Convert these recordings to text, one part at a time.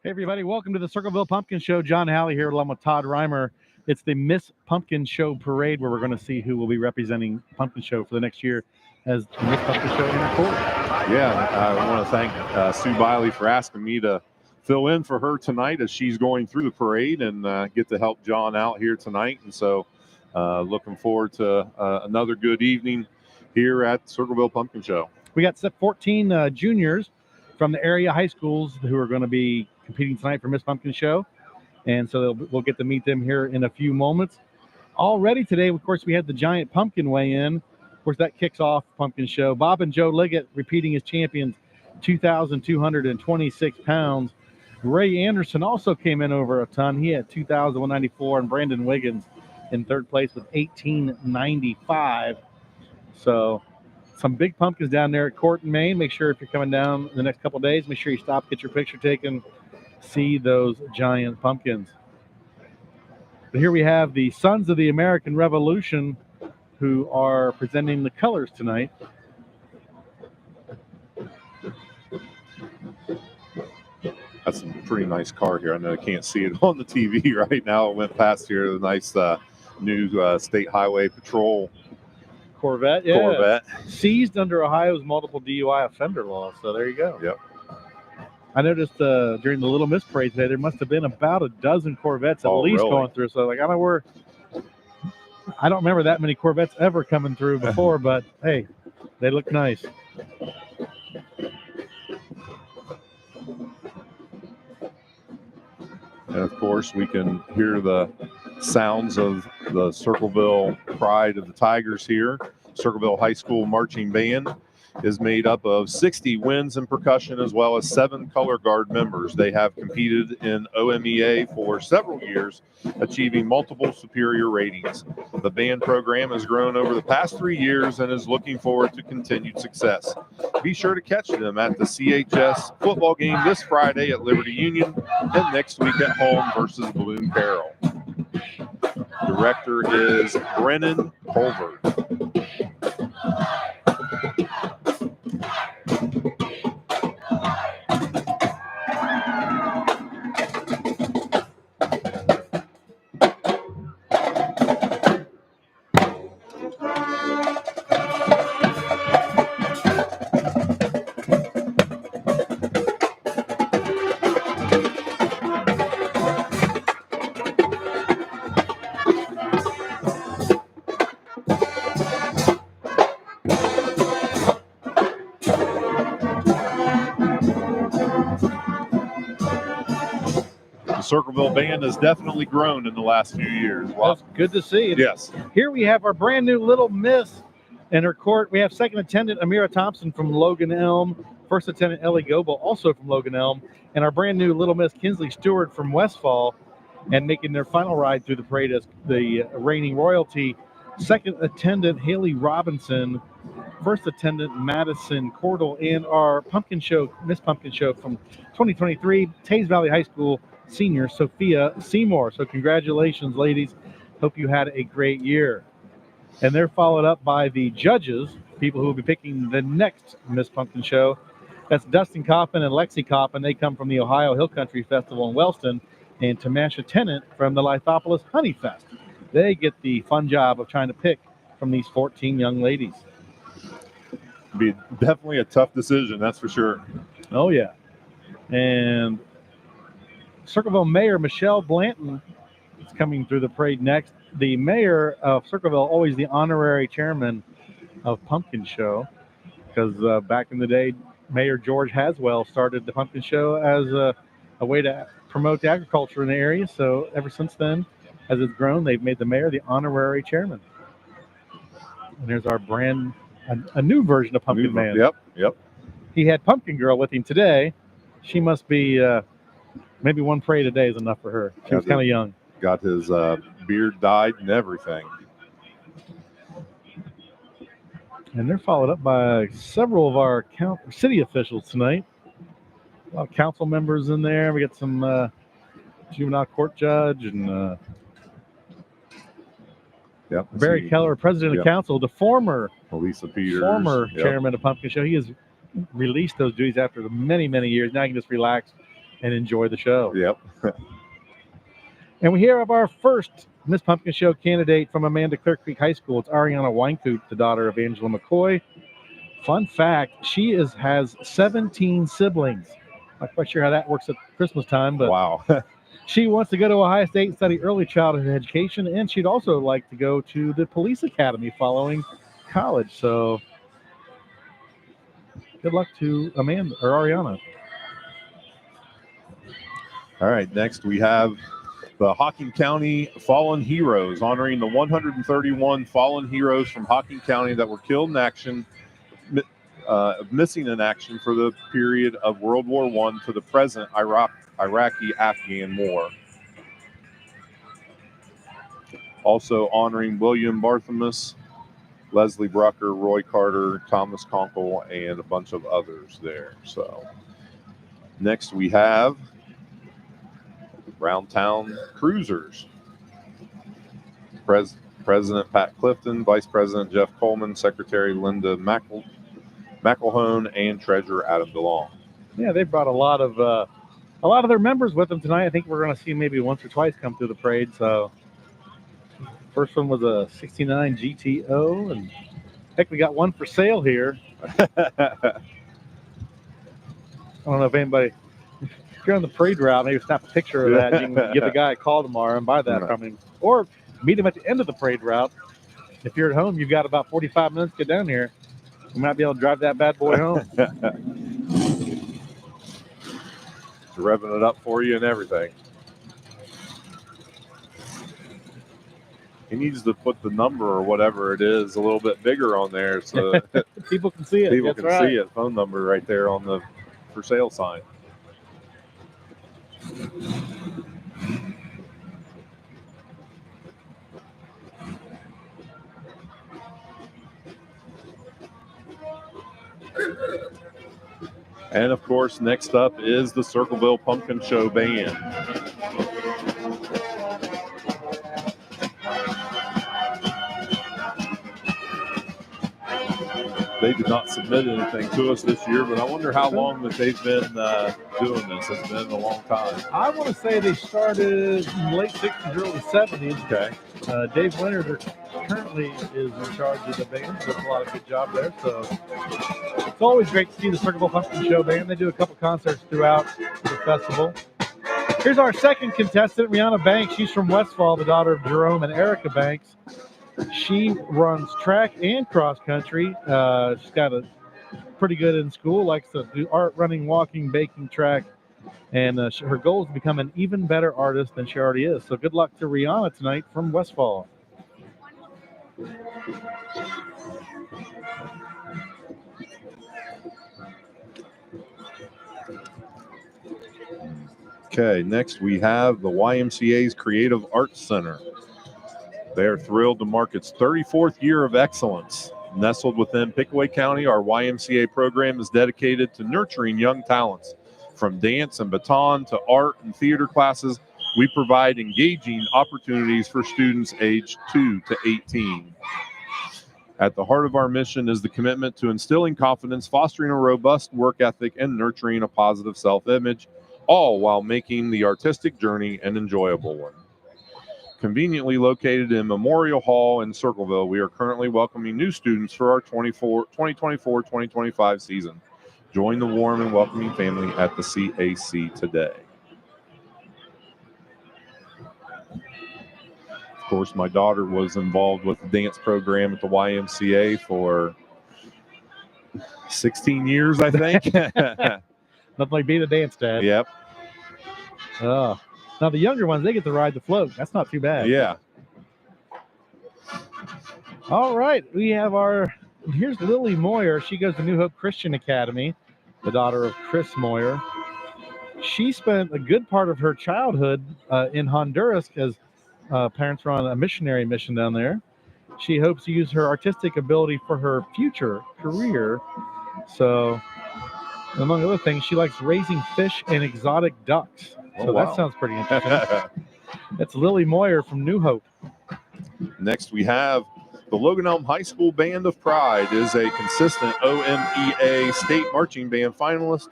Hey, everybody. Welcome to the Circleville Pumpkin Show. John Halley here along with Todd Reimer. It's the Miss Pumpkin Show Parade where we're going to see who will be representing Pumpkin Show for the next year as Miss Pumpkin Show in court. Yeah, I want to thank Sue Biley for asking me to fill in for her tonight as she's going through the parade and get to help John out here tonight. And so looking forward to another good evening here at Circleville Pumpkin Show. We got 14 juniors from the area high schools who are going to be competing tonight for Miss Pumpkin Show. And so we'll get to meet them here in a few moments. Already today, of course, we had the giant pumpkin weigh in. Of course, that kicks off Pumpkin Show. Bob and Joe Liggett repeating as champions, 2,226 pounds. Ray Anderson also came in over a ton. He had 2,194, and Brandon Wiggins in third place with 1,895. So some big pumpkins down there at Court in Maine. Make sure if you're coming down the next couple of days, make sure you stop, get your picture taken, see those giant pumpkins. But here we have the Sons of the American Revolution who are presenting the colors tonight. That's a pretty nice car here. I know I can't see it on the TV right now. It went past here. The nice new State Highway Patrol Corvette, yeah. Corvette. Seized under Ohio's multiple DUI offender law. So there you go. Yep. I noticed during the Little Miss Parade today, there must have been about a dozen Corvettes at least really? going through. So I don't remember that many Corvettes ever coming through before, but hey, they look nice. And of course, we can hear the sounds of the Circleville Pride of the Tigers here. Circleville High School Marching Band is made up of 60 winds and percussion as well as 7 color guard members. They have competed in OMEA for several years, achieving multiple superior ratings. The band program has grown over the past 3 years and is looking forward to continued success. Be sure to catch them at the CHS football game this Friday at Liberty Union and next week at home versus Balloon Carroll. Director is Brennan Colbert. Circleville band has definitely grown in the last few years. Wow. That's good to see. Yes. Here we have our brand new Little Miss in her court. We have second attendant Amira Thompson from Logan Elm, first attendant Ellie Goebel also from Logan Elm, and our brand new Little Miss Kinsley Stewart from Westfall, and making their final ride through the parade as the reigning royalty. Second attendant Haley Robinson, first attendant Madison Cordell, and our Pumpkin Show, Miss Pumpkin Show from 2023, Tays Valley High School senior Sophia Seymour. So congratulations, ladies. Hope you had a great year. And they're followed up by the judges, people who will be picking the next Miss Pumpkin Show. That's Dustin Coffin and Lexi Coffin. They come from the Ohio Hill Country Festival in Wellston, and Tamasha Tennant from the Lithopolis Honey Fest. They get the fun job of trying to pick from these 14 young ladies. Be definitely a tough decision, that's for sure. Oh, yeah. And Circleville Mayor Michelle Blanton is coming through the parade next. The mayor of Circleville, always the honorary chairman of Pumpkin Show, because back in the day, Mayor George Haswell started the Pumpkin Show as a way to promote the agriculture in the area. So ever since then, as it's grown, they've made the mayor the honorary chairman. And there's our a new version of Pumpkin Man. Yep. He had Pumpkin Girl with him today. She must be... maybe one parade a day is enough for her. She was kind of young. Got his beard dyed and everything. And they're followed up by several of our city officials tonight. A lot of council members in there. We got some juvenile court judge and Barry Keller, president of council, the former Lisa Peters, chairman of Pumpkin Show. He has released those duties after many, many years. Now he can just relax and enjoy the show. Yep. And we hear of our first Miss Pumpkin Show candidate from Amanda Clear Creek High School. It's Ariana Weinkoop, the daughter of Angela McCoy. Fun fact, she has 17 siblings. Not quite sure how that works at Christmas time, but wow. she wants to go to Ohio State and study early childhood education, and she'd also like to go to the police academy following college. So good luck to Amanda or Ariana. All right, next we have the Hocking County Fallen Heroes, honoring the 131 fallen heroes from Hocking County that were killed in action, missing in action for the period of World War I to the present Iraqi-Afghan War. Also honoring William Barthelmess, Leslie Brucker, Roy Carter, Thomas Conkle, and a bunch of others there. So next we have Round Town Cruisers. President Pat Clifton, Vice President Jeff Coleman, Secretary Linda McElhone, and Treasurer Adam DeLong. Yeah, they brought a lot of their members with them tonight. I think we're going to see maybe once or twice come through the parade. So first one was a 69 GTO, and heck, we got one for sale here. I don't know if anybody, if you're on the parade route, maybe snap a picture of that. You can give the guy a call tomorrow and buy that from him, or meet him at the end of the parade route. If you're at home, you've got about 45 minutes to get down here. You might be able to drive that bad boy home. Revving it up for you and everything. He needs to put the number or whatever it is a little bit bigger on there so people can see it. People can see it. Phone number right there on the for sale sign. And of course, next up is the Circleville Pumpkin Show Band. They did not submit anything to us this year, but I wonder how long that they've been doing this. It's been a long time. I want to say they started in late 60s, early 70s. Okay. Dave Winter currently is in charge of the band. Does a lot of good job there. So it's always great to see the Circleville Pumpkin Show Band. They do a couple concerts throughout the festival. Here's our second contestant, Rihanna Banks. She's from Westfall, the daughter of Jerome and Erica Banks. She runs track and cross country. She's got a pretty good in school, likes to do art, running, walking, baking, track. And her goal is to become an even better artist than she already is. So good luck to Rihanna tonight from Westfall. Okay, next we have the YMCA's Creative Arts Center. They are thrilled to mark its 34th year of excellence. Nestled within Pickaway County, our YMCA program is dedicated to nurturing young talents. From dance and baton to art and theater classes, we provide engaging opportunities for students aged 2 to 18. At the heart of our mission is the commitment to instilling confidence, fostering a robust work ethic, and nurturing a positive self-image, all while making the artistic journey an enjoyable one. Conveniently located in Memorial Hall in Circleville, we are currently welcoming new students for our 2024-2025 season. Join the warm and welcoming family at the CAC today. Of course, my daughter was involved with the dance program at the YMCA for 16 years, I think. Nothing like being a dance dad. Yep. Now, the younger ones, they get to ride the float. That's not too bad. Yeah. All right. We have here's Lily Moyer. She goes to New Hope Christian Academy, the daughter of Chris Moyer. She spent a good part of her childhood in Honduras because parents were on a missionary mission down there. She hopes to use her artistic ability for her future career. So, among other things, she likes raising fish and exotic ducks. So that sounds pretty interesting. That's Lily Moyer from New Hope. Next, we have the Logan Elm High School Band of Pride is a consistent OMEA State Marching Band finalist,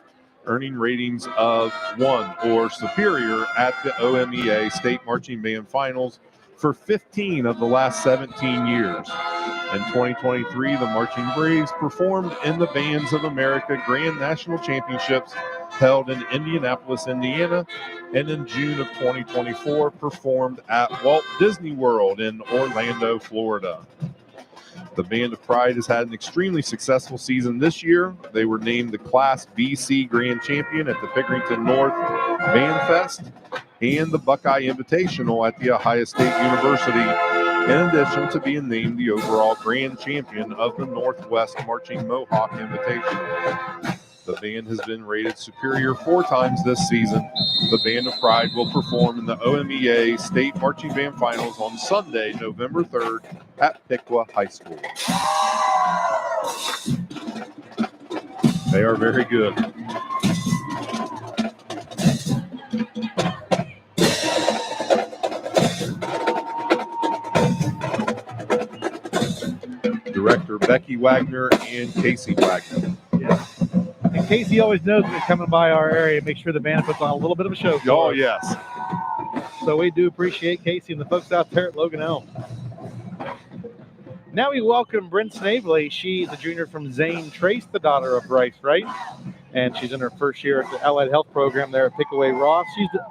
earning ratings of 1 or superior at the OMEA State Marching Band Finals for 15 of the last 17 years. In 2023, the Marching Braves performed in the Bands of America Grand National Championships held in Indianapolis, Indiana, and in June of 2024 performed at Walt Disney World in Orlando, Florida. The Band of Pride has had an extremely successful season this year. They were named the Class BC Grand Champion at the Pickerington North Band Fest and the Buckeye Invitational at the Ohio State University, in addition to being named the overall Grand Champion of the Northwest Marching Mohawk Invitational. The band has been rated superior 4 times this season. The Band of Pride will perform in the OMEA State Marching Band Finals on Sunday, November 3rd at Piqua High School. They are very good. Director Becky Wagner and Casey Wagner. Yeah. And Casey always knows when coming by our area, make sure the band puts on a little bit of a show for Oh, us. yes. So we do appreciate Casey and the folks out there at Logan Elm. Now we welcome Bryn Snavely. She's a junior from Zane Trace, the daughter of Bryce Wright. And she's in her first year at the Allied Health Program there at Pickaway Ross. She's the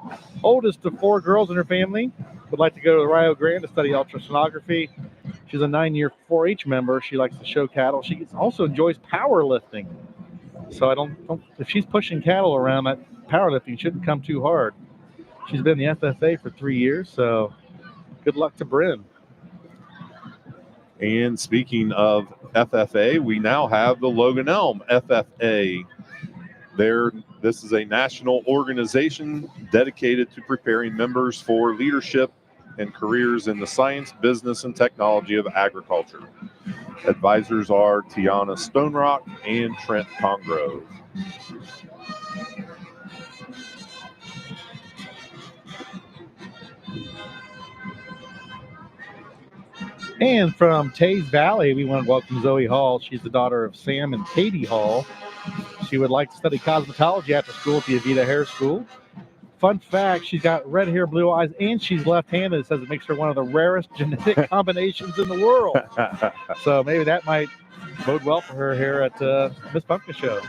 oldest of 4 girls in her family. Would like to go to the Rio Grande to study ultrasonography. She's a 9-year 4-H member. She likes to show cattle. She also enjoys powerlifting. So I don't if she's pushing cattle around, that powerlifting shouldn't come too hard. She's been in the FFA for 3 years, so good luck to Bryn. And speaking of FFA, we now have the Logan Elm FFA. This is a national organization dedicated to preparing members for leadership and careers in the science, business, and technology of agriculture. Advisors are Tiana Stonerock and Trent Congrove. And from Tays Valley, we want to welcome Zoe Hall. She's the daughter of Sam and Katie Hall. She would like to study cosmetology after school at the Avita Hair School. Fun fact, she's got red hair, blue eyes, and she's left-handed. It says it makes her one of the rarest genetic combinations in the world. So maybe that might bode well for her here at Miss Pumpkin Show.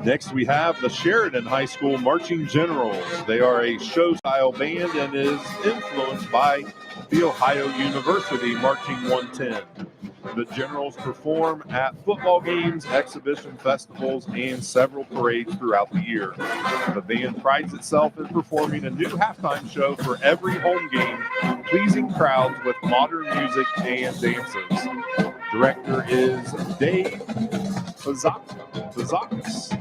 Next, we have the Sheridan High School Marching Generals. They are a show-style band and is influenced by the Ohio University Marching 110. The Generals perform at football games, exhibition festivals, and several parades throughout the year. The band prides itself in performing a new halftime show for every home game, pleasing crowds with modern music and dances. Director is Dave Pazakis.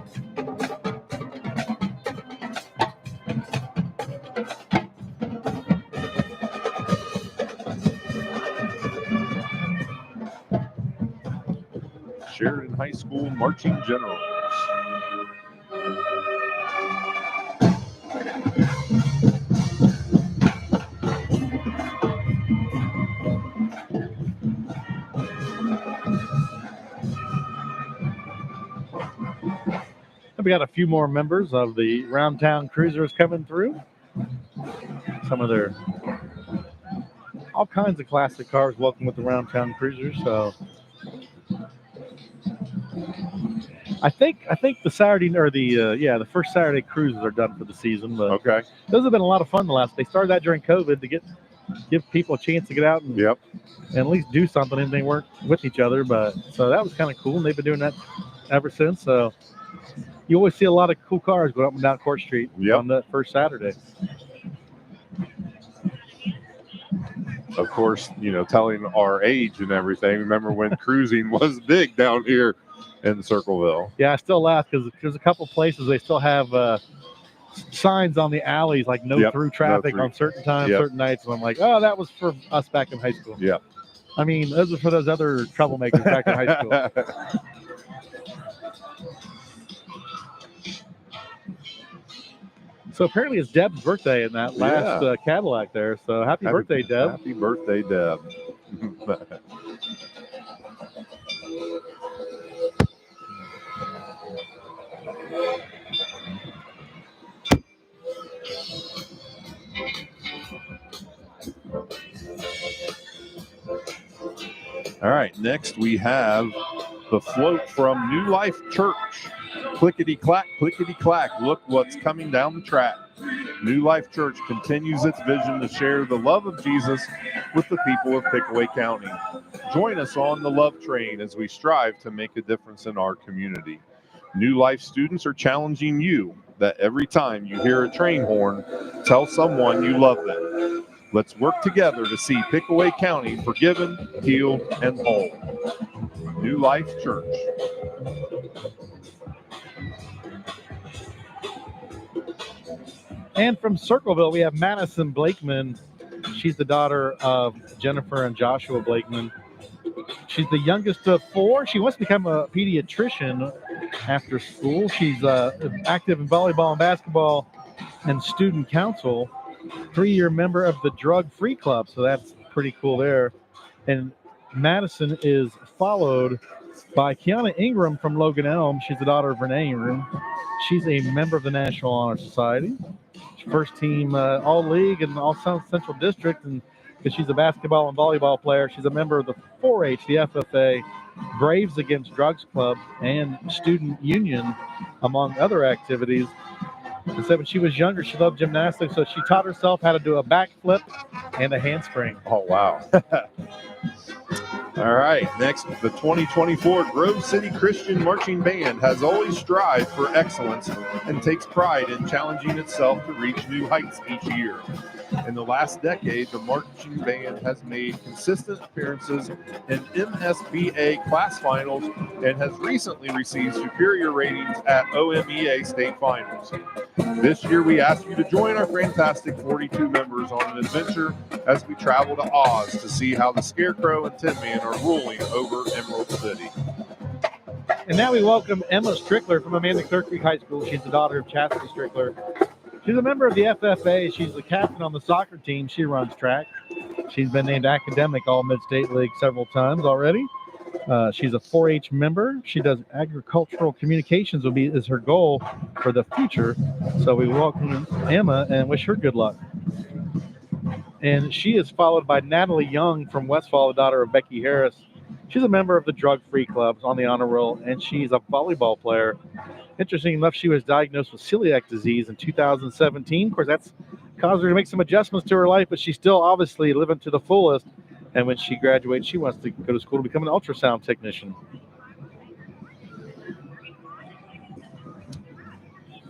Sheridan High School Marching Generals. We got a few more members of the Round Town Cruisers coming through. Some of their all kinds of classic cars welcome with the Round Town Cruisers. So I think the Saturday or the first Saturday cruises are done for the season. But okay, those have been a lot of fun. They started that during COVID to give people a chance to get out and at least do something, and they weren't with each other. But so that was kind of cool, and they've been doing that ever since. So you always see a lot of cool cars going up and down Court Street on that first Saturday. Of course, telling our age and everything. Remember when cruising was big down here in Circleville? Yeah, I still laugh because there's a couple places they still have signs on the alleys like no through traffic on certain times, certain nights. And I'm like, oh, that was for us back in high school. Yeah. I mean, those are for those other troublemakers back in high school. So apparently it's Deb's birthday in that last Cadillac there. So happy birthday, Deb. Happy birthday, Deb. All right, next we have the float from New Life Church. Clickety-clack, clickety-clack, look what's coming down the track. New Life Church continues its vision to share the love of Jesus with the people of Pickaway County. Join us on the love train as we strive to make a difference in our community. New Life students are challenging you that every time you hear a train horn, tell someone you love them. Let's work together to see Pickaway County forgiven, healed, and whole. New Life Church. And from Circleville, we have Madison Blakeman. She's the daughter of Jennifer and Joshua Blakeman. She's the youngest of 4. She wants to become a pediatrician after school. She's active in volleyball and basketball and student council. 3-year member of the Drug Free Club, so that's pretty cool there. And Madison is followed by Kiana Ingram from Logan Elm. She's the daughter of Renee Ingram. She's a member of the National Honor Society. First team All-League and All-South Central District, and because she's a basketball and volleyball player, she's a member of the 4-H, the FFA, Braves Against Drugs Club, and Student Union, among other activities. She said when she was younger, she loved gymnastics, so she taught herself how to do a backflip and a handspring. Oh, wow. All right, next, the 2024 Grove City Christian Marching Band has always strived for excellence and takes pride in challenging itself to reach new heights each year. In the last decade, the marching band has made consistent appearances in MSBA class finals and has recently received superior ratings at OMEA state finals. This year, we ask you to join our fantastic 42 members on an adventure as we travel to Oz to see how the Scarecrow and Tin Man are ruling over Emerald City. And now we welcome Emma Strickler from Amanda Clear Creek High School. She's the daughter of Chastity Strickler. She's a member of the FFA. She's the captain on the soccer team. She runs track. She's been named academic All-Mid-State League several times already. She's a 4-H member. She does agricultural communications is her goal for the future. So we welcome Emma and wish her good luck. And she is followed by Natalie Young from Westfall, the daughter of Becky Harris. She's a member of the Drug Free Clubs on the honor roll, and she's a volleyball player. Interesting enough, she was diagnosed with celiac disease in 2017. Of course, that's caused her to make some adjustments to her life, but she's still obviously living to the fullest. And when she graduates, she wants to go to school to become an ultrasound technician.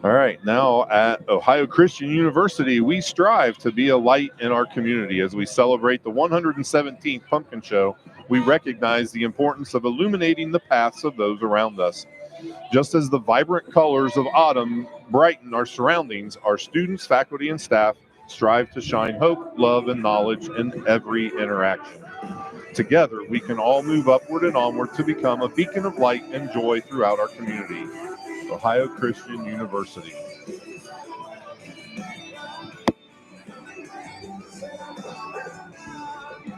All right, now at Ohio Christian University, we strive to be a light in our community. As we celebrate the 117th Pumpkin Show, we recognize the importance of illuminating the paths of those around us. Just as the vibrant colors of autumn brighten our surroundings, our students, faculty, and staff strive to shine hope, love, and knowledge in every interaction. Together, we can all move upward and onward to become a beacon of light and joy throughout our community. Ohio Christian University.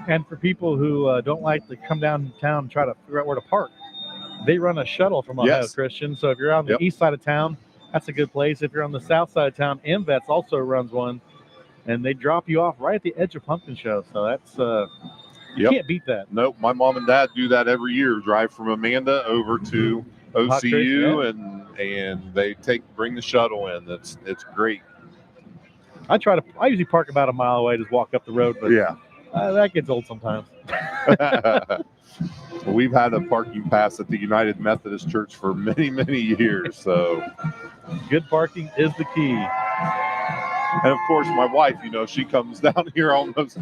And for people who don't like to come downtown and try to figure out where to park, they run a shuttle from Ohio Christian. So if you're on the east side of town, that's a good place. If you're on the south side of town, MVETS also runs one, and they drop you off right at the edge of Pumpkin Show. So that's you can't beat that. Nope, my mom and dad do that every year. Drive from Amanda over to OCU, and they bring the shuttle in. It's great. I usually park about a mile away, just walk up the road, but that gets old sometimes. We've had a parking pass at the United Methodist Church for many, many years. So good parking is the key. And of course, my wife, she comes down here almost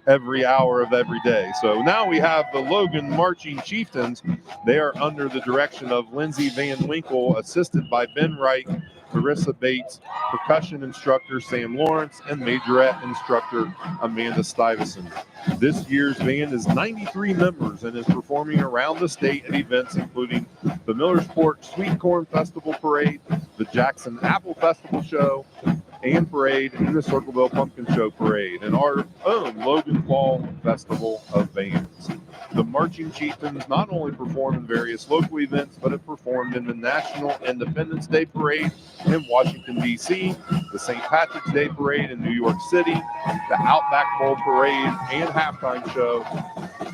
every hour of every day. So now we have the Logan Marching Chieftains. They are under the direction of Lindsay Van Winkle, assisted by Ben Wright, Marissa Bates, percussion instructor Sam Lawrence, and majorette instructor Amanda Stuyvesant. This year's band is 93 members and is performing around the state at events including the Millersport Sweet Corn Festival Parade, the Jackson Apple Festival Show and Parade, and the Circleville Pumpkin Show Parade, and our own Logan Fall Festival of Bands. The Marching Chieftains not only perform in various local events, but have performed in the National Independence Day Parade in Washington, D.C., the St. Patrick's Day Parade in New York City, the Outback Bowl Parade and Halftime Show,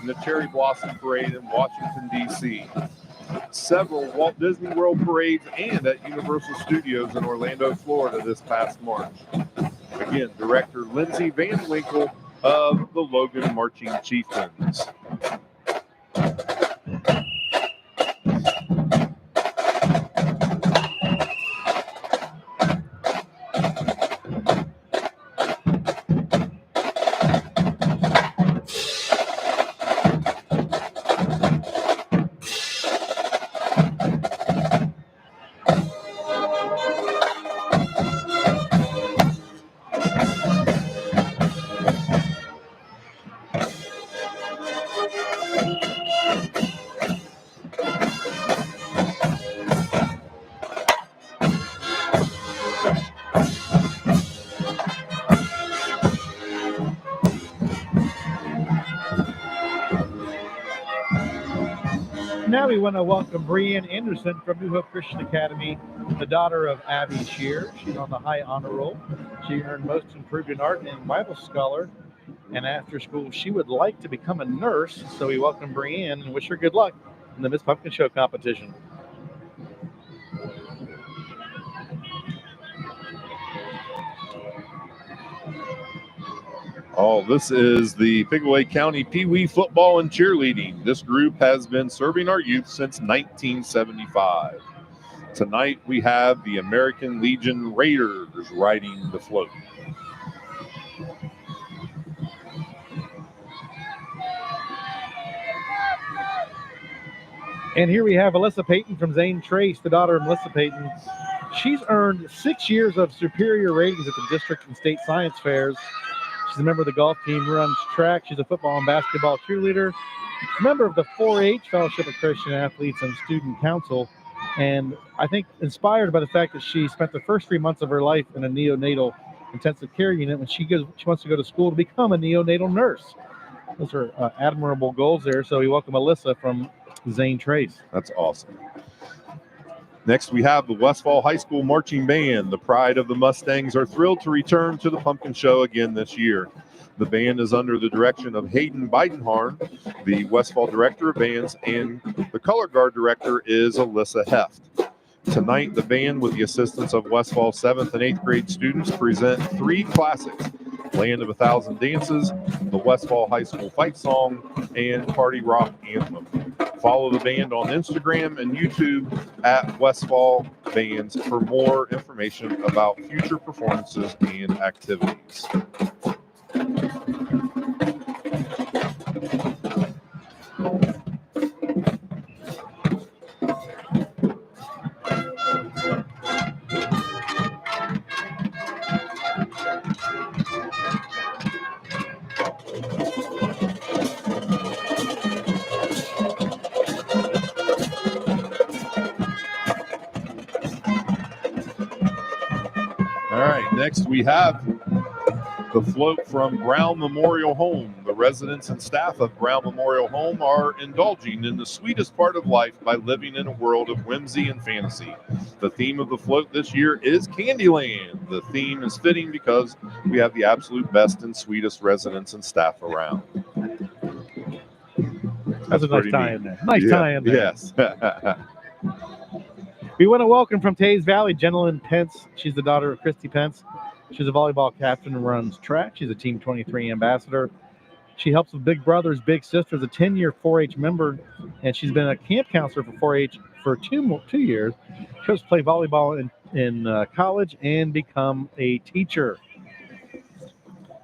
and the Cherry Blossom Parade in Washington, D.C., several Walt Disney World parades, and at Universal Studios in Orlando, Florida this past March. Again, Director Lindsay Van Winkle of the Logan Marching Chieftains. Now we want to welcome Brianne Anderson from New Hope Christian Academy, the daughter of Abby Shear. She's on the high honor roll. She earned Most Improved in Art and Bible Scholar. And after school, she would like to become a nurse. So we welcome Brianne and wish her good luck in the Miss Pumpkin Show competition. Oh, this is the Pickaway County Pee Wee Football and Cheerleading. This group has been serving our youth since 1975. Tonight we have the American Legion Raiders riding the float. And here we have Alyssa Payton from Zane Trace, the daughter of Melissa Payton. She's earned 6 years of superior ratings at the district and state science fairs. She's a member of the golf team, runs track. She's a football and basketball cheerleader, member of the 4-H Fellowship of Christian Athletes and Student Council. And I think inspired by the fact that she spent the first 3 months of her life in a neonatal intensive care unit when she wants to go to school to become a neonatal nurse. Those are admirable goals there. So we welcome Alyssa from Zane Trace. That's awesome. Next, we have the Westfall High School Marching Band. The pride of the Mustangs are thrilled to return to the Pumpkin Show again this year. The band is under the direction of Hayden Bidenharn, the Westfall Director of Bands, and the Color Guard Director is Alyssa Heft. Tonight, the band, with the assistance of Westfall 7th and 8th grade students, present 3 classics: Land of a Thousand Dances, the Westfall High School Fight Song, and Party Rock Anthem. Follow the band on Instagram and YouTube at Westfall Bands for more information about future performances and activities. Next, we have the float from Brown Memorial Home. The residents and staff of Brown Memorial Home are indulging in the sweetest part of life by living in a world of whimsy and fantasy. The theme of the float this year is Candyland. The theme is fitting because we have the absolute best and sweetest residents and staff around. That's a nice tie in there. Nice tie in there. Yes. We want to welcome from Tays Valley, Jenilyn Pence. She's the daughter of Christy Pence. She's a volleyball captain and runs track. She's a Team 23 ambassador. She helps with Big Brothers Big Sisters, a 10-year 4-H member, and she's been a camp counselor for 4-H for 2 years. She hopes to play volleyball in college and become a teacher.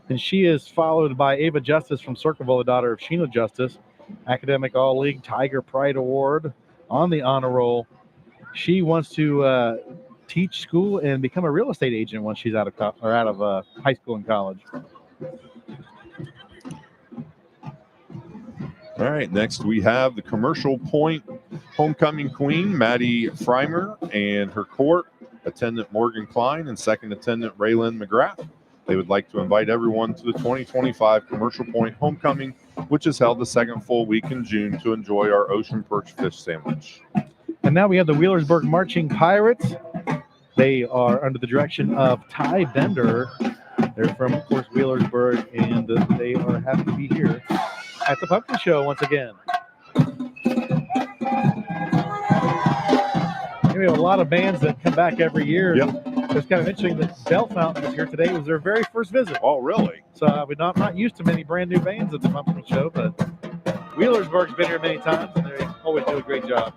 And she is followed by Ava Justice from Circleville, the daughter of Sheena Justice, Academic All-League Tiger Pride Award on the honor roll. She wants to teach school and become a real estate agent once she's out of high school and college. All right, next we have the Commercial Point Homecoming Queen, Maddie Freimer, and her court, attendant Morgan Klein and second attendant Raylan McGrath. They would like to invite everyone to the 2025 Commercial Point Homecoming, which is held the second full week in June, to enjoy our ocean perch fish sandwich. And now we have the Wheelersburg Marching Pirates. They are under the direction of Ty Bender. They're from, of course, Wheelersburg, and they are happy to be here. at the Pumpkin Show once again. We have a lot of bands that come back every year. Yep. It's kind of interesting that Bell Fountain was here today. It was their very first visit. Oh, really? So we're not used to many brand new bands at the Pumpkin Show, but Wheelersburg's been here many times, and they always do a great job.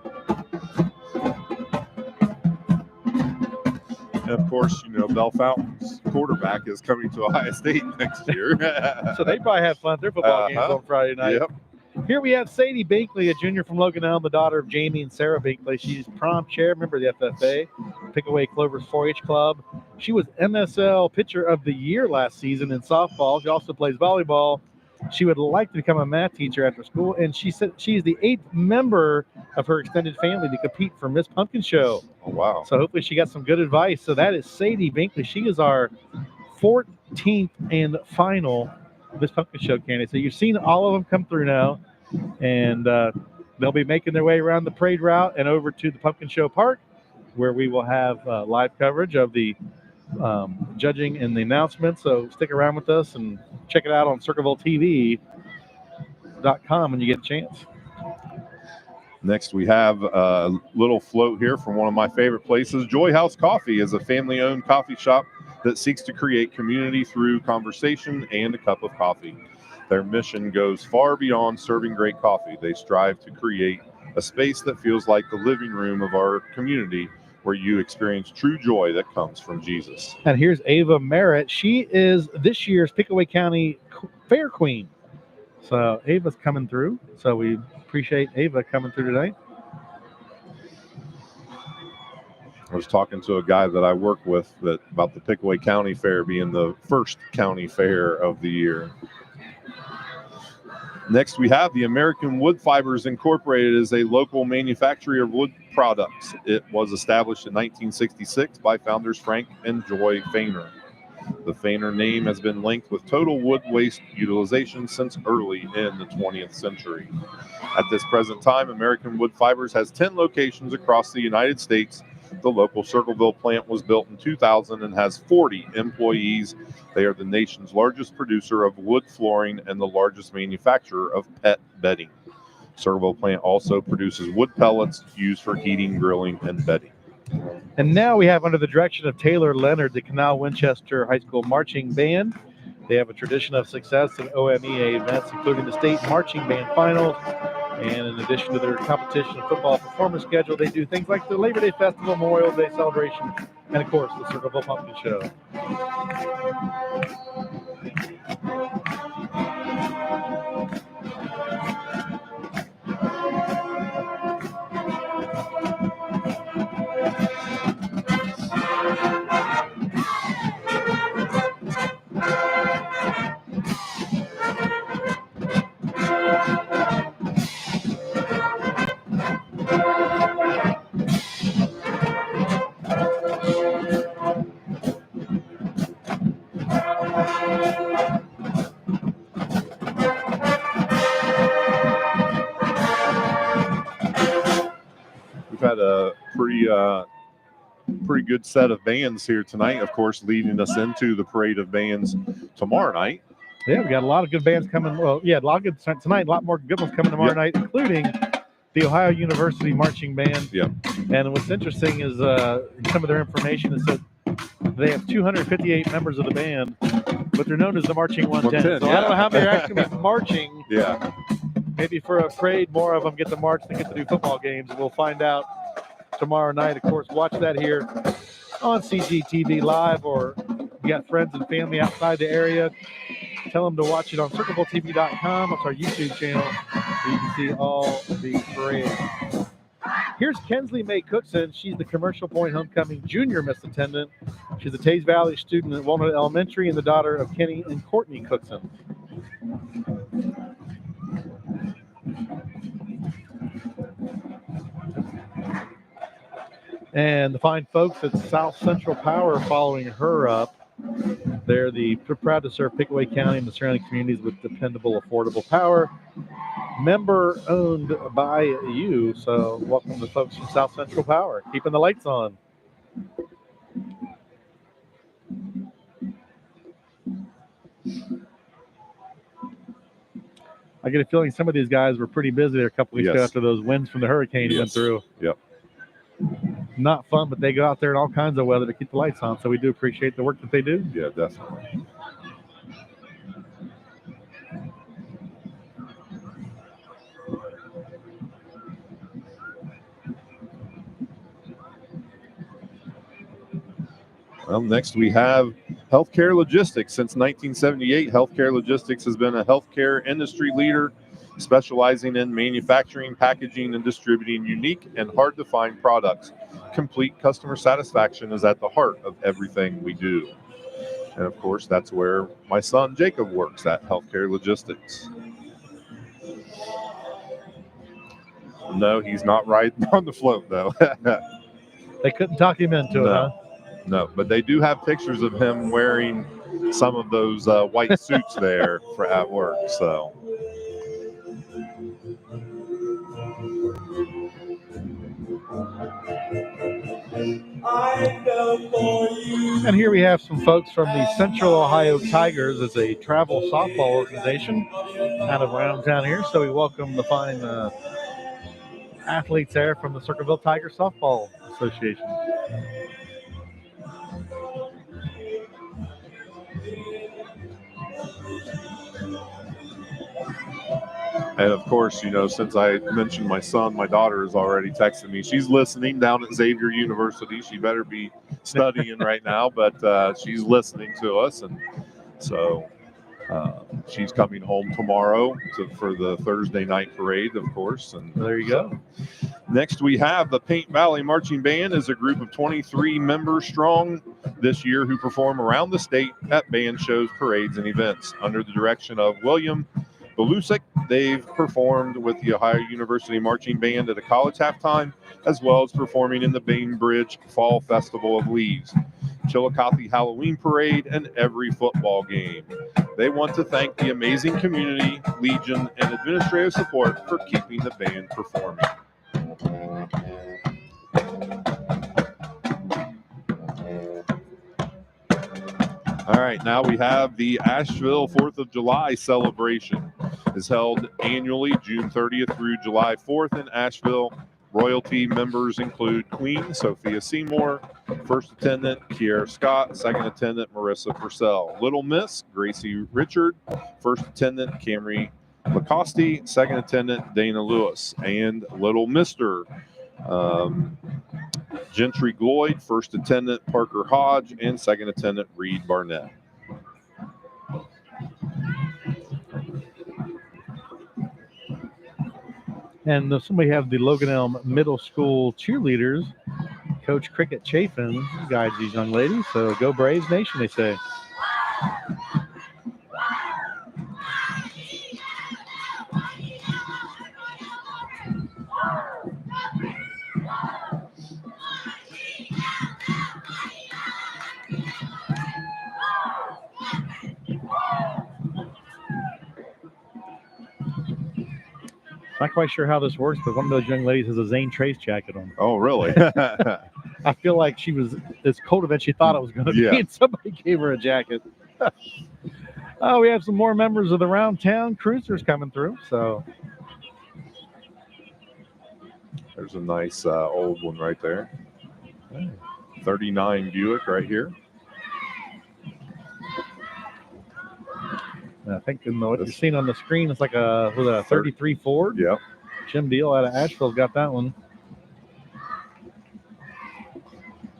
And of course, Bell Fountain's quarterback is coming to Ohio State next year. So they probably have fun at their football games on Friday night. Yep. Here we have Sadie Binkley, a junior from Logan Elm, the daughter of Jamie and Sarah Binkley. She's prom chair, member of the FFA, Pickaway Clover's 4-H club. She was MSL Pitcher of the Year last season in softball. She also plays volleyball. She would like to become a math teacher after school, and she said she's the 8th member of her extended family to compete for Miss Pumpkin Show. Oh, wow. So hopefully she got some good advice. So that is Sadie Binkley. She is our 14th and final Miss Pumpkin Show candidate. So you've seen all of them come through now, and they'll be making their way around the parade route and over to the Pumpkin Show Park, where we will have live coverage of the judging and the announcements. So stick around with us and check it out on CirclevilleTV.com when you get a chance. Next, we have a little float here from one of my favorite places. Joy House Coffee is a family-owned coffee shop that seeks to create community through conversation and a cup of coffee. Their mission goes far beyond serving great coffee. They strive to create a space that feels like the living room of our community, where you experience true joy that comes from Jesus. And here's Ava Merritt. She is this year's Pickaway County Fair Queen. So Ava's coming through. So we appreciate Ava coming through today. I was talking to a guy that I work with about the Pickaway County Fair being the first county fair of the year. Next, we have the American Wood Fibers Incorporated as a local manufacturer of wood products. It was established in 1966 by founders Frank and Joy Fainer. The Fainer name has been linked with total wood waste utilization since early in the 20th century. At this present time, American Wood Fibers has 10 locations across the United States. The local Circleville plant was built in 2000 and has 40 employees. They are the nation's largest producer of wood flooring and the largest manufacturer of pet bedding. Circleville plant also produces wood pellets used for heating, grilling, and bedding. And now we have, under the direction of Taylor Leonard, the Canal Winchester High School Marching Band. They have a tradition of success in OMEA events, including the state marching band finals. And in addition to their competition and football performance schedule, they do things like the Labor Day Festival, Memorial Day celebration, and of course, the Circleville Pumpkin Show. We've had a pretty good set of bands here tonight, of course, leading us into the parade of bands tomorrow night. Yeah, we got a lot of good bands coming. Well, yeah, a lot of good tonight. A lot more good ones coming tomorrow night, including the Ohio University Marching Band. Yeah. And what's interesting is some of their information is that they have 258 members of the band, but they're known as the Marching 110. So I don't know how many are actually gonna be marching. Yeah. Maybe for a parade, more of them get to march than get to do football games. We'll find out tomorrow night. Of course, watch that here on CGTV Live, or you got friends and family outside the area, tell them to watch it on CirclevilleTV.com. It's our YouTube channel where you can see all the parades. Here's Kensley May Cookson. She's the Commercial Point Homecoming Junior Miss Attendant. She's a Taze Valley student at Walnut Elementary and the daughter of Kenny and Courtney Cookson. And the fine folks at South Central Power following her up. They're proud to serve Pickaway County and the surrounding communities with dependable, affordable power. Member owned by you. So welcome the folks from South Central Power, keeping the lights on. I get a feeling some of these guys were pretty busy there a couple weeks ago Yes. after those winds from the hurricane went through. Yep. Not fun, but they go out there in all kinds of weather to keep the lights on. So we do appreciate the work that they do. Yeah, definitely. Well, next we have healthcare logistics. Since 1978, healthcare logistics has been a healthcare industry leader specializing in manufacturing, packaging, and distributing unique and hard-to-find products. Complete customer satisfaction is at the heart of everything we do. And of course, that's where my son Jacob works at healthcare logistics. No, he's not riding on the float, though. They couldn't talk him into it, huh? No, but they do have pictures of him wearing some of those white suits there for at work. So, and here we have some folks from the Central Ohio Tigers. It's a travel softball organization out of around town here. So we welcome the fine athletes there from the Circleville Tiger Softball Association. and of course, since I mentioned my son, my daughter is already texting me. She's listening down at Xavier University. She better be studying right now, but she's listening to us. And so she's coming home tomorrow for the Thursday night parade, of course. And there you go. Next, we have the Paint Valley Marching Band is a group of 23 members strong this year who perform around the state at band shows, parades, and events. Under the direction of William Belusik, they've performed with the Ohio University Marching Band at a college halftime, as well as performing in the Bainbridge Fall Festival of Leaves, Chillicothe Halloween Parade, and every football game. They want to thank the amazing community, Legion, and administrative support for keeping the band performing. All right, now we have the Asheville 4th of July celebration. It's held annually June 30th through July 4th in Asheville. Royalty members include Queen Sophia Seymour, First Attendant Kiera Scott, Second Attendant Marissa Purcell, Little Miss Gracie Richard, First Attendant Camry Lacoste, Second Attendant Dana Lewis, and Little Mister Gentry Gloyd, First Attendant Parker Hodge, and Second Attendant Reed Barnett. And somebody have the Logan Elm Middle School cheerleaders. Coach Cricket Chafin guides these young ladies. So go Braves Nation, they say. Not quite sure how this works, but one of those young ladies has a Zane Trace jacket on. Oh, really? I feel like she was as colder than she thought it was going to be, and somebody gave her a jacket. We have some more members of the Round Town Cruisers coming through. So there's a nice old one right there. 39 Buick right here. I think what you're seeing on the screen is like a 33 Ford. Yep. Jim Deal out of Asheville's got that one.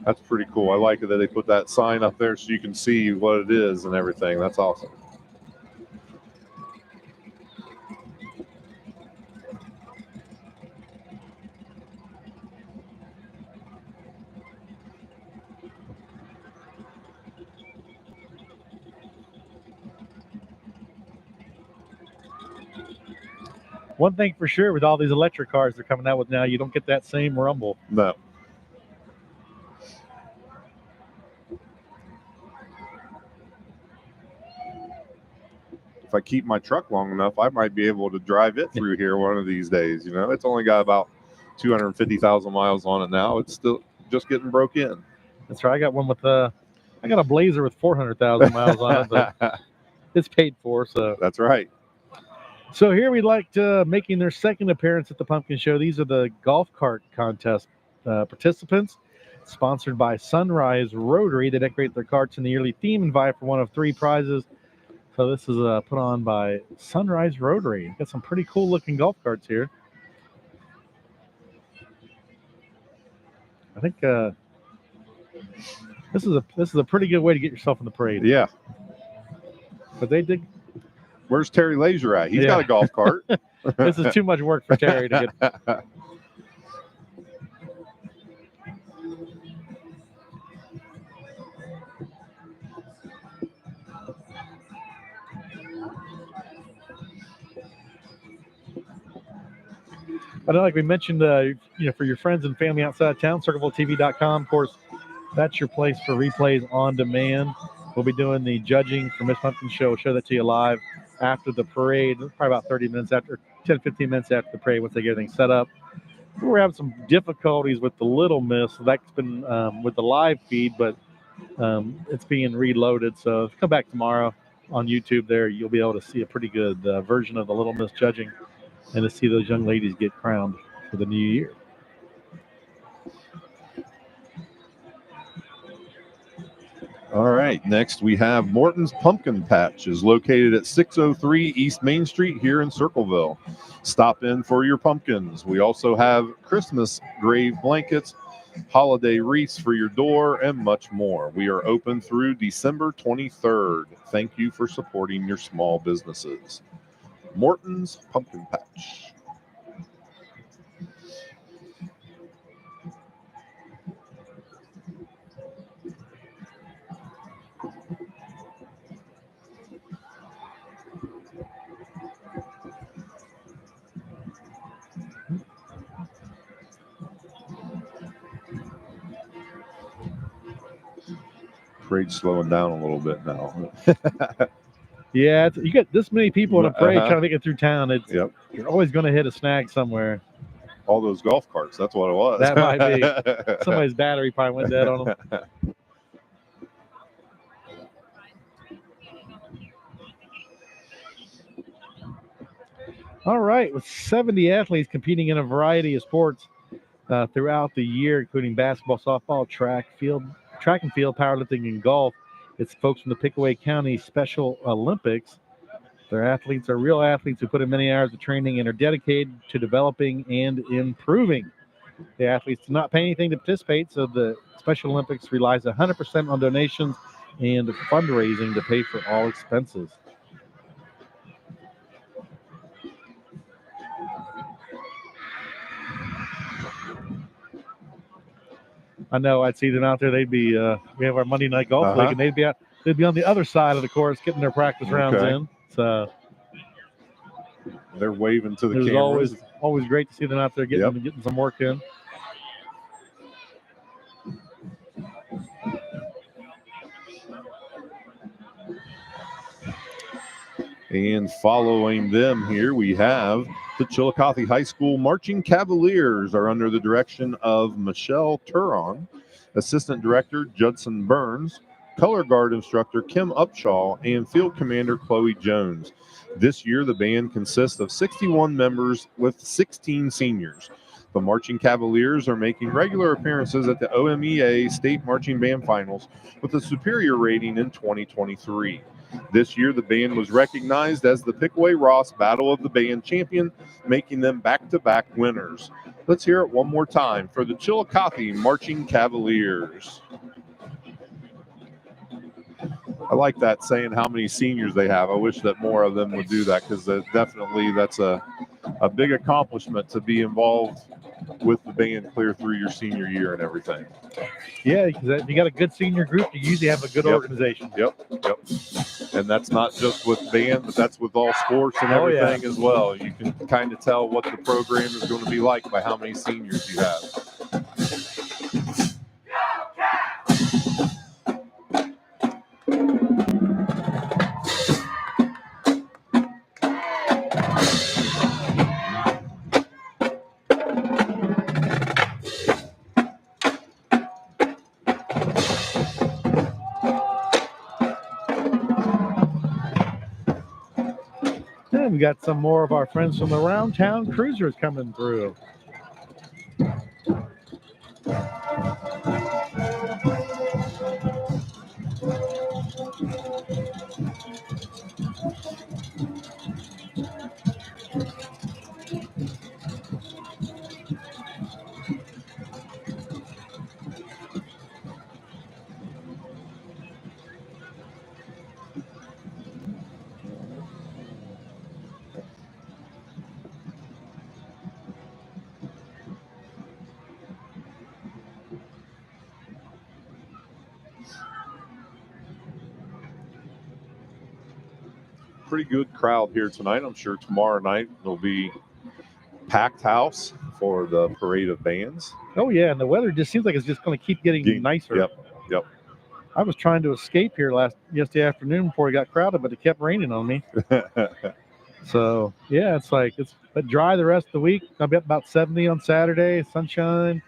That's pretty cool. I like it that they put that sign up there so you can see what it is and everything. That's awesome. One thing for sure, with all these electric cars they're coming out with now, you don't get that same rumble. No. If I keep my truck long enough, I might be able to drive it through here one of these days. It's only got about 250,000 miles on it now. It's still just getting broke in. That's right. I got one with I got a Blazer with 400,000 miles on it, but it's paid for. So that's right. So here we like making their second appearance at the Pumpkin Show. These are the golf cart contest participants, sponsored by Sunrise Rotary. They decorate their carts in the yearly theme and vie for one of 3 prizes. So this is put on by Sunrise Rotary. Got some pretty cool looking golf carts here. I think this is a pretty good way to get yourself in the parade. Yeah. But they did. Where's Terry Laser at? He's got a golf cart. This is too much work for Terry to get. I know, like we mentioned, for your friends and family outside town, CirclevilleTV.com. Of course, that's your place for replays on demand. We'll be doing the judging for Miss Pumpkin Show. We'll show that to you live after the parade, probably about 30 minutes after, 10, 15 minutes after the parade once they get everything set up. We're having some difficulties with the Little Miss. That's been with the live feed, but it's being reloaded. So if you come back tomorrow on YouTube there, you'll be able to see a pretty good version of the Little Miss judging and to see those young ladies get crowned for the new year. All right, next we have Morton's Pumpkin Patch, is located at 603 East Main Street here in Circleville. Stop in for your pumpkins. We also have Christmas grave blankets, holiday wreaths for your door, and much more. We are open through December 23rd. Thank you for supporting your small businesses. Morton's Pumpkin Patch. Parade's slowing down a little bit now. Yeah, you get this many people in a parade trying to make it through town. You're always going to hit a snag somewhere. All those golf carts, that's what it was. That might be. Somebody's battery probably went dead on them. All right, with 70 athletes competing in a variety of sports throughout the year, including basketball, softball, track and field, powerlifting, and golf. It's folks from the Pickaway County Special Olympics. Their athletes are real athletes who put in many hours of training and are dedicated to developing and improving. The athletes do not pay anything to participate, so the Special Olympics relies 100% on donations and fundraising to pay for all expenses. I know I'd see them out there. They'd be we have our Monday night golf league, and they'd be on the other side of the course getting their practice rounds in. So they're waving to the cameras. It was always great to see them out there getting some work in. And following them here, we have the Chillicothe High School Marching Cavaliers are under the direction of Michelle Turon, Assistant Director Judson Burns, Color Guard Instructor Kim Upshaw, and Field Commander Chloe Jones. This year, the band consists of 61 members with 16 seniors. The Marching Cavaliers are making regular appearances at the OMEA State Marching Band Finals with a superior rating in 2023. This year, the band was recognized as the Pickaway-Ross Battle of the Band champion, making them back-to-back winners. Let's hear it one more time for the Chillicothe Marching Cavaliers. I like that, saying how many seniors they have. I wish that more of them would do that, because definitely that's a big accomplishment to be involved with the band clear through your senior year and everything. Yeah, because if you got a good senior group, you usually have a good organization. Yep. And that's not just with band, but that's with all sports and everything as well. You can kind of tell what the program is going to be like by how many seniors you have. And we got some more of our friends from the Round Town Cruisers coming through. Pretty good crowd here tonight. I'm sure tomorrow night will be packed house for the parade of bands. Oh, yeah, and the weather just seems like it's just going to keep getting nicer. Yep. I was trying to escape here yesterday afternoon before it got crowded, but it kept raining on me. So, yeah, it's but dry the rest of the week. I'll be up about 70 on Saturday, sunshine.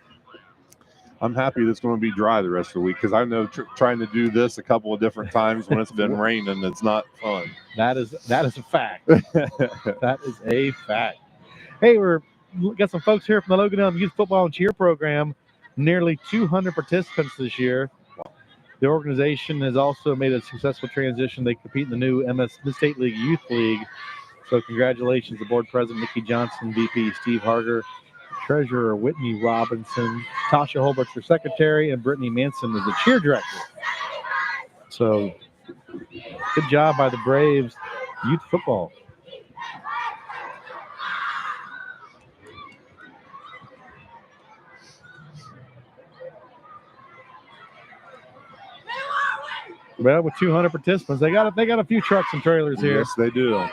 I'm happy that's going to be dry the rest of the week because I know trying to do this a couple of different times when it's been raining, it's not fun. That is a fact. That is a fact. Hey, we got some folks here from the Logan Elm Youth Football and Cheer Program. Nearly 200 participants this year. The organization has also made a successful transition. They compete in the new Mid-State League Youth League. So congratulations to Board President Nikki Johnson, VP Steve Harger, Treasurer Whitney Robinson, Tasha Holbert's your secretary, and Brittany Manson is the cheer director. So good job by the Braves youth football. Well, with 200 participants, they got a few trucks and trailers here. Yes, they do.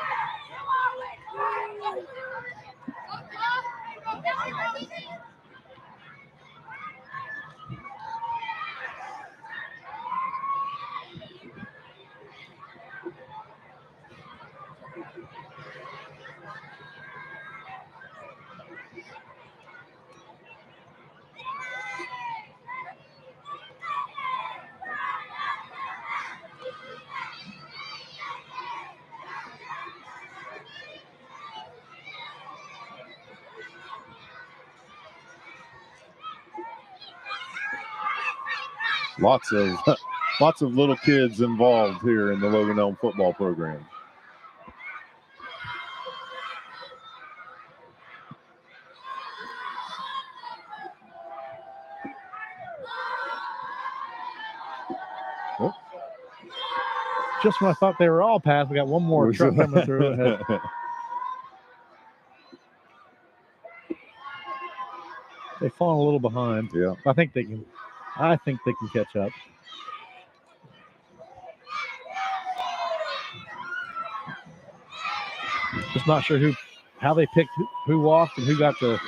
Lots of little kids involved here in the Logan Elm football program. Oh. Just when I thought they were all passed, we got one more truck coming through. They've fallen a little behind. Yeah. I think they can catch up. Just not sure how they picked who walked and who got the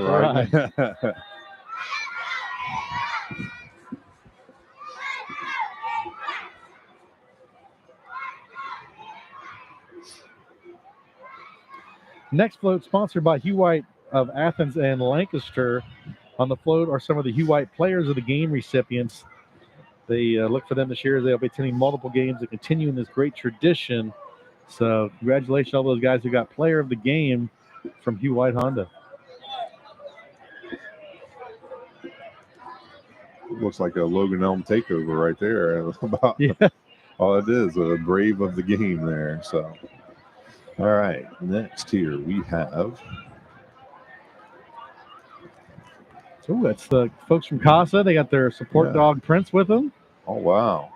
ride. Next float sponsored by Hugh White of Athens and Lancaster. On the float are some of the Hugh White Players of the Game recipients. They look for them this year as they'll be attending multiple games and continuing this great tradition. So congratulations to all those guys who got Player of the Game from Hugh White Honda. Looks like a Logan Elm takeover right there. All it is, a Brave of the Game there. So, all right, next here we have. Oh, that's the folks from CASA. They got their support dog Prince with them. Oh, wow.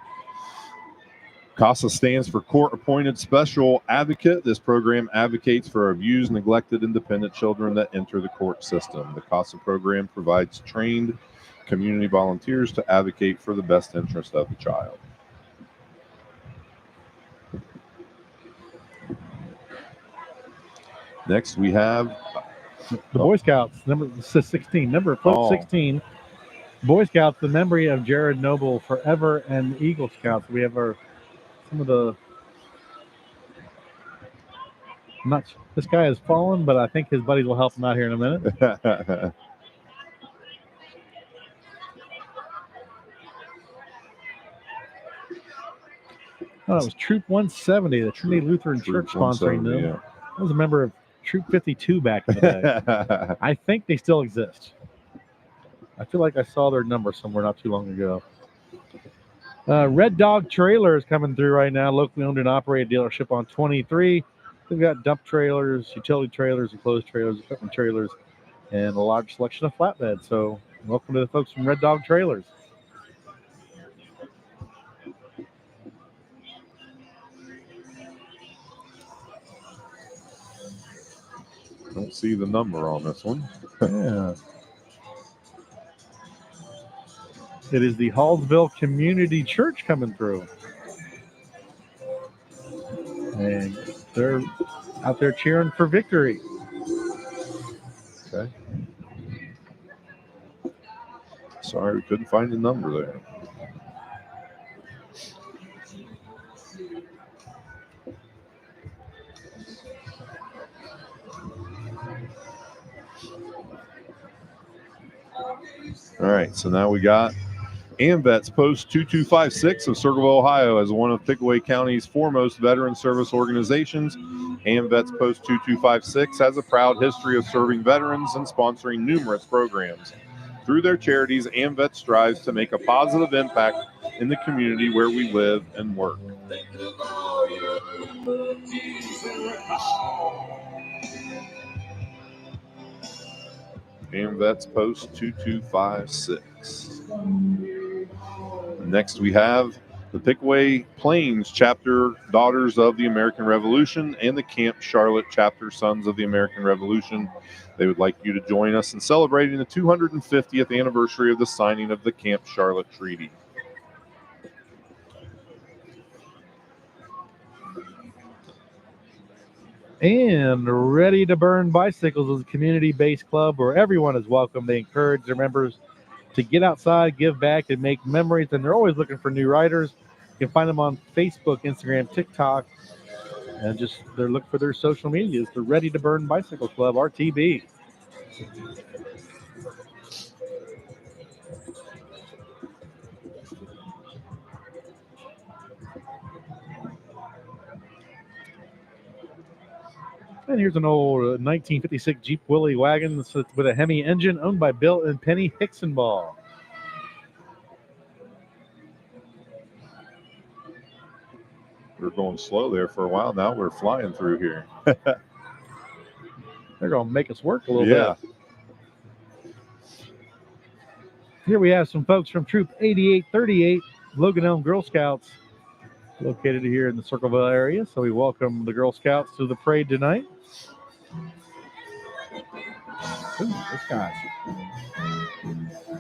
CASA stands for Court Appointed Special Advocate. This program advocates for abused, neglected, independent children that enter the court system. The CASA program provides trained community volunteers to advocate for the best interest of the child. Next, we have the Boy Scouts, number 16, number 16. Boy Scouts, the memory of Jared Noble forever, and Eagle Scouts. We have some of the. This guy has fallen, but I think his buddies will help him out here in a minute. Oh, it was Troop 170, the Trinity Lutheran Troop Church sponsoring 170, them. I was a member of Troop 52 back in the day. I think they still exist. I feel like I saw their number somewhere not too long ago. Red Dog Trailer is coming through right now. Locally owned and operated dealership on 23. They've got dump trailers, utility trailers, enclosed trailers, equipment trailers, and a large selection of flatbeds. So welcome to the folks from Red Dog Trailers. Don't see the number on this one. Yeah. It is the Hallsville Community Church coming through. And they're out there cheering for victory. Okay. Sorry, we couldn't find the number there. All right, so now we got AMVETS Post 2256 of Circleville, Ohio, as one of Pickaway County's foremost veteran service organizations. AMVETS Post 2256 has a proud history of serving veterans and sponsoring numerous programs. Through their charities, AMVETS strives to make a positive impact in the community where we live and work. AMVETS Post 2256. Next, we have the Pickaway Plains Chapter Daughters of the American Revolution and the Camp Charlotte Chapter Sons of the American Revolution. They would like you to join us in celebrating the 250th anniversary of the signing of the Camp Charlotte Treaty. And Ready to Burn Bicycles is a community-based club where everyone is welcome. They encourage their members to get outside, give back, and make memories. And they're always looking for new riders. You can find them on Facebook, Instagram, TikTok, and just they're looking for their social medias. The Ready to Burn Bicycle Club, RTB. And here's an old 1956 Jeep Willie wagon with a Hemi engine owned by Bill and Penny Hicksonball. We were going slow there for a while. Now we're flying through here. They're going to make us work a little bit. Here we have some folks from Troop 8838, Logan Elm Girl Scouts, located here in the Circleville area. So we welcome the Girl Scouts to the parade tonight. Ooh, this guy.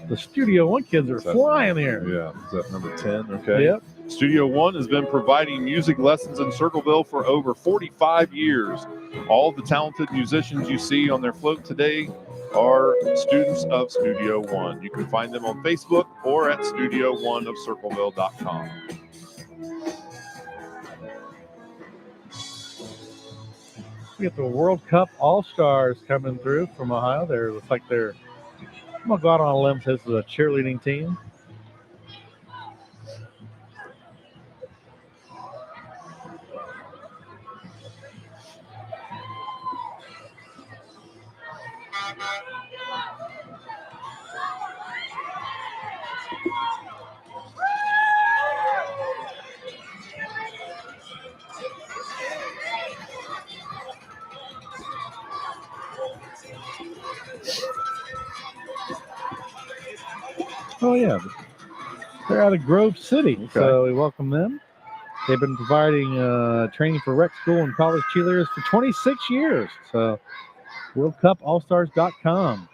The Studio One kids are flying here. Yeah, is that number 10? Okay. Yep. Studio One has been providing music lessons in Circleville for over 45 years. All the talented musicians you see on their float today are students of Studio One. You can find them on Facebook or at studio1ofcircleville.com. We got the World Cup All-Stars coming through from Ohio. It looks like they're, I'm going to go out on a limb, this is a cheerleading team. Oh, yeah. They're out of Grove City, so we welcome them. They've been providing training for rec school and college cheerleaders for 26 years. So, WorldCupAllStars.com.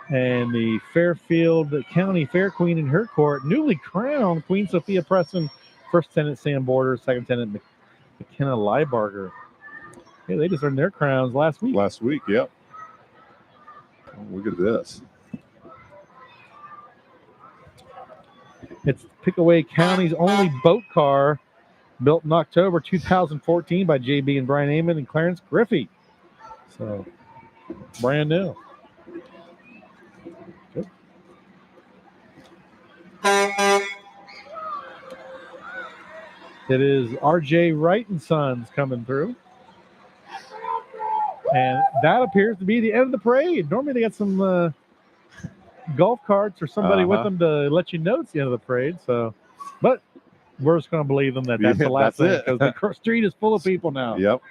And the Fairfield County Fair Queen in her court, newly crowned Queen Sophia Preston, First Lieutenant Sam Borders, Second Lieutenant McKenna Liebarger. Hey, they just earned their crowns last week. Last week, yep. Oh, look at this. It's Pickaway County's only boat car, built in October 2014 by JB and Brian Amon and Clarence Griffey. So, brand new. It is R.J. Wright and Sons coming through. And that appears to be the end of the parade. Normally they got some golf carts or somebody with them to let you know it's the end of the parade. So, but we're just going to believe them that's the last thing because the street is full of people now. Yep.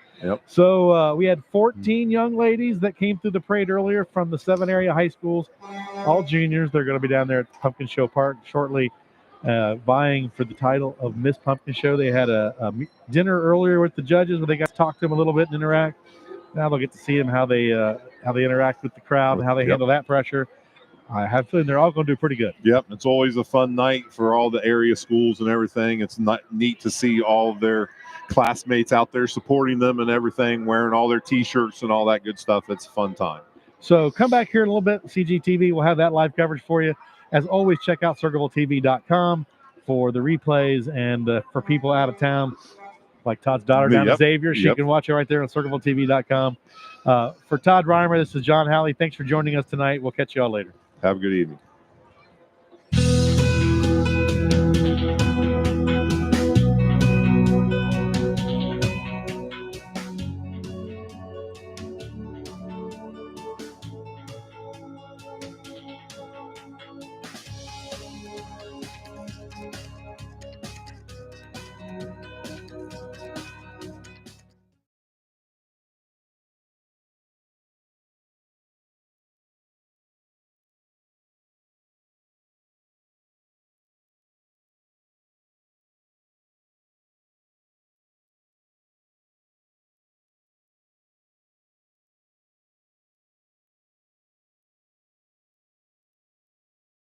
So we had 14 young ladies that came through the parade earlier from the 7 area high schools, all juniors. They're going to be down there at the Pumpkin Show Park shortly, vying for the title of Miss Pumpkin Show. They had a dinner earlier with the judges where they got to talk to them a little bit and interact. Now they'll get to see them how they interact with the crowd and how they handle that pressure. I have a feeling they're all going to do pretty good. Yep, it's always a fun night for all the area schools and everything. It's neat to see all of their classmates out there supporting them and everything, wearing all their T-shirts and all that good stuff. It's a fun time. So come back here in a little bit. CGTV will have that live coverage for you. As always, check out CirclevilleTV.com for the replays and for people out of town, like Todd's daughter down at Xavier. She can watch it right there on CirclevilleTV.com. For Todd Reimer, this is John Halley. Thanks for joining us tonight. We'll catch you all later. Have a good evening.